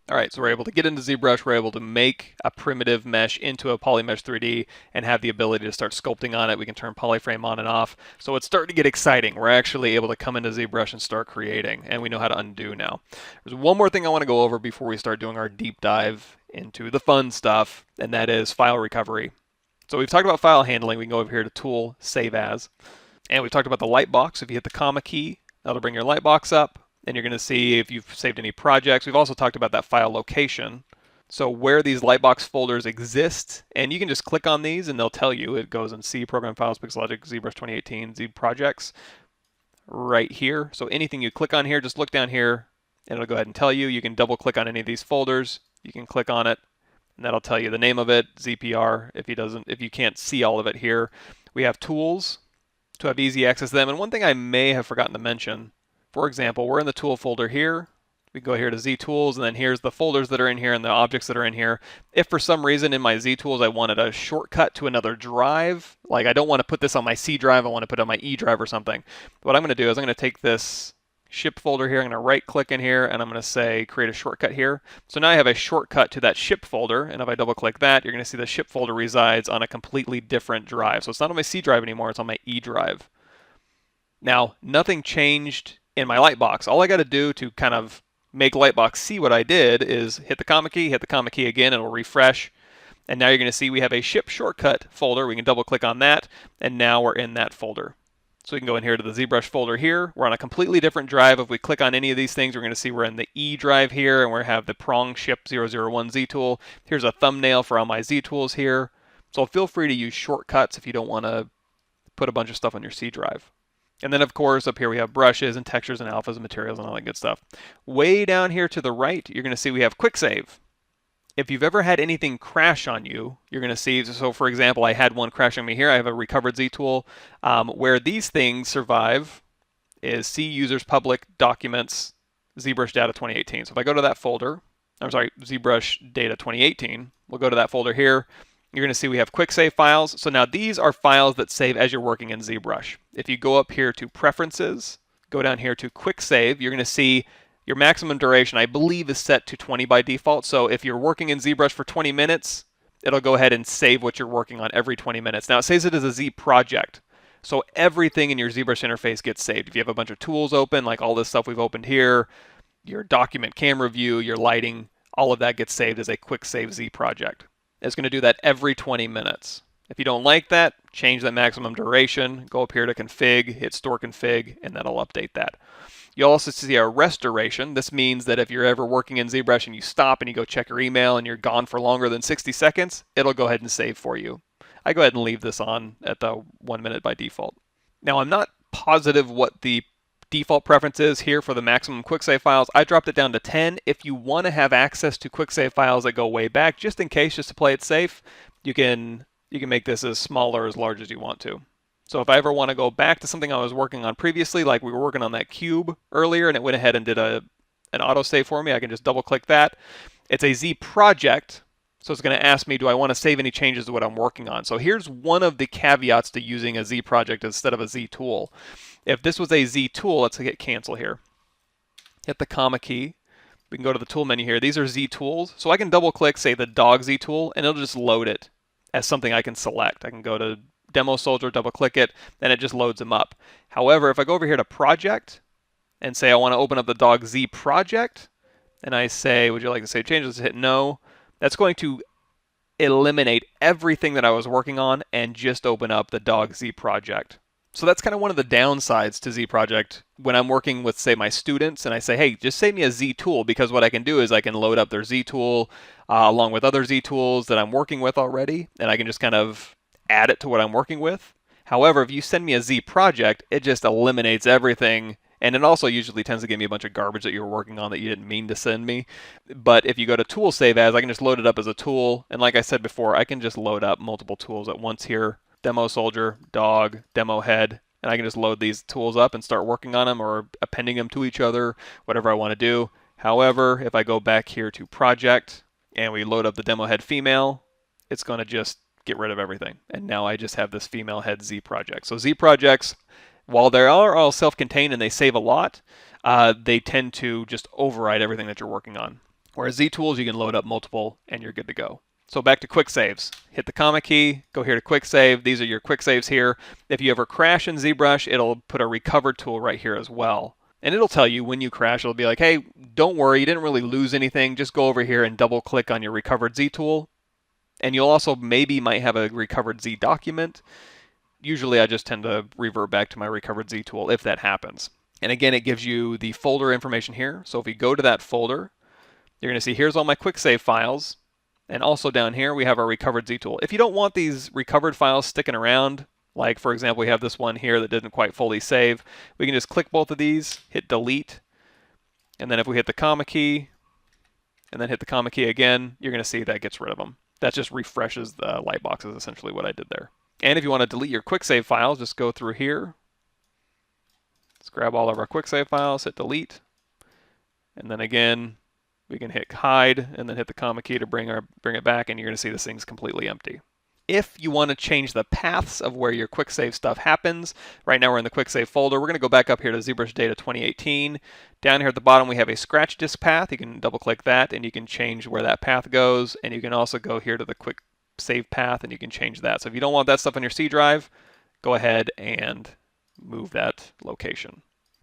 All right, so we're able to get into ZBrush, we're able to make a primitive mesh into a polymesh 3D and have the ability to start sculpting on it. We can turn polyframe on and off. So it's starting to get exciting. We're actually able to come into ZBrush and start creating, and we know how to undo now. There's one more thing I want to go over before we start doing our deep dive into the fun stuff, and that is file recovery. So we've talked about file handling. We can go over here to Tool, Save As. And we've talked about the Lightbox. If you hit the comma key, that'll bring your Lightbox up. And you're going to see if you've saved any projects. We've also talked about that file location. So where these Lightbox folders exist, and you can just click on these and they'll tell you. It goes in C, Program Files, Pixelogic, ZBrush 2018, Z Projects, right here. So anything you click on here, just look down here and it'll go ahead and tell you. You can double click on any of these folders. You can click on it and that'll tell you the name of it, ZPR, if you can't see all of it here. We have tools to have easy access to them. And one thing I may have forgotten to mention, for example, we're in the tool folder here. We go here to Z Tools, and then here's the folders that are in here and the objects that are in here. If for some reason in my Z Tools I wanted a shortcut to another drive, like I don't want to put this on my C drive, I want to put it on my E drive or something, what I'm going to do is I'm going to take this ship folder here, I'm going to right click in here, and I'm going to say create a shortcut here. So now I have a shortcut to that ship folder, and if I double click that, you're going to see the ship folder resides on a completely different drive. So it's not on my C drive anymore, it's on my E drive. Now, nothing changed in my Lightbox. All I got to do to kind of make Lightbox see what I did is hit the comma key again, and it'll refresh. And now you're going to see we have a ship shortcut folder. We can double click on that, and now we're in that folder. So we can go in here to the ZBrush folder here. We're on a completely different drive. If we click on any of these things, we're going to see we're in the E drive here, and we have the prong ship 001 Z tool. Here's a thumbnail for all my Z tools here. So feel free to use shortcuts if you don't want to put a bunch of stuff on your C drive. And then, of course, up here we have brushes and textures and alphas and materials and all that good stuff. Way down here to the right, you're going to see we have QuickSave. If you've ever had anything crash on you, you're going to see, so for example, I had one crash on me here. I have a recovered Z tool. Where these things survive is C users public documents ZBrush data 2018. So if I go to that folder, I'm sorry, ZBrush data 2018, we'll go to that folder here. You're going to see we have QuickSave files. So now these are files that save as you're working in ZBrush. If you go up here to Preferences, go down here to QuickSave, you're going to see your maximum duration, I believe, is set to 20 by default. So if you're working in ZBrush for 20 minutes, it'll go ahead and save what you're working on every 20 minutes. Now it saves it as a Z project. So everything in your ZBrush interface gets saved. If you have a bunch of tools open, like all this stuff we've opened here, your document camera view, your lighting, all of that gets saved as a QuickSave Z project. It's going to do that every 20 minutes. If you don't like that, change that maximum duration, go up here to config, hit store config, and that'll update that. You'll also see a restoration. This means that if you're ever working in ZBrush and you stop and you go check your email and you're gone for longer than 60 seconds, it'll go ahead and save for you. I go ahead and leave this on at the 1 minute by default. Now I'm not positive what the default preference is here for the maximum QuickSave files. I dropped it down to 10. If you want to have access to QuickSave files that go way back, just in case, just to play it safe, you can make this as small or as large as you want to. So if I ever want to go back to something I was working on previously, like we were working on that cube earlier and it went ahead and did an autosave for me, I can just double click that. It's a Z project, so it's going to ask me, do I want to save any changes to what I'm working on? So here's one of the caveats to using a Z project instead of a Z tool. If this was a Z tool, let's hit cancel here. Hit the comma key. We can go to the tool menu here. These are Z tools. So I can double click, say, the dog Z tool, and it'll just load it as something I can select. I can go to Demo Soldier, double click it, and it just loads them up. However, if I go over here to project and say I want to open up the dog Z project, and I say, would you like to save changes? Hit no. That's going to eliminate everything that I was working on and just open up the dog Z project. So that's kind of one of the downsides to Z project when I'm working with, say, my students and I say, hey, just save me a Z tool, because what I can do is I can load up their Z tool along with other Z tools that I'm working with already, and I can just kind of add it to what I'm working with. However, if you send me a Z project, it just eliminates everything, and it also usually tends to give me a bunch of garbage that you were working on that you didn't mean to send me. But if you go to Tool Save As, I can just load it up as a tool, and like I said before, I can just load up multiple tools at once here. Demo Soldier, Dog, Demo Head, and I can just load these tools up and start working on them or appending them to each other, whatever I want to do. However, if I go back here to Project and we load up the Demo Head Female, it's going to just get rid of everything. And now I just have this Female Head Z project. So Z projects, while they are all self-contained and they save a lot, they tend to just override everything that you're working on. Whereas ZTools, you can load up multiple and you're good to go. So back to QuickSaves. Hit the comma key, go here to QuickSave. These are your QuickSaves here. If you ever crash in ZBrush, it'll put a recover tool right here as well. And it'll tell you when you crash, it'll be like, hey, don't worry, you didn't really lose anything. Just go over here and double click on your recovered Z tool. And you'll also might have a recovered Z document. Usually I just tend to revert back to my recovered Z tool if that happens. And again, it gives you the folder information here. So if you go to that folder, you're going to see here's all my QuickSave files. And also down here, we have our recovered Z tool. If you don't want these recovered files sticking around, like for example, we have this one here that didn't quite fully save, we can just click both of these, hit delete, and then if we hit the comma key, and then hit the comma key again, you're going to see that gets rid of them. That just refreshes the Lightbox is essentially what I did there. And if you want to delete your QuickSave files, just go through here. Let's grab all of our QuickSave files, hit delete, and then again, we can hit hide and then hit the comma key to bring it back, and you're going to see this thing's completely empty. If you want to change the paths of where your QuickSave stuff happens, right now we're in the QuickSave folder. We're going to go back up here to ZBrush Data 2018. Down here at the bottom we have a scratch disk path. You can double click that and you can change where that path goes, and you can also go here to the QuickSave path and you can change that. So if you don't want that stuff on your C drive, go ahead and move that location.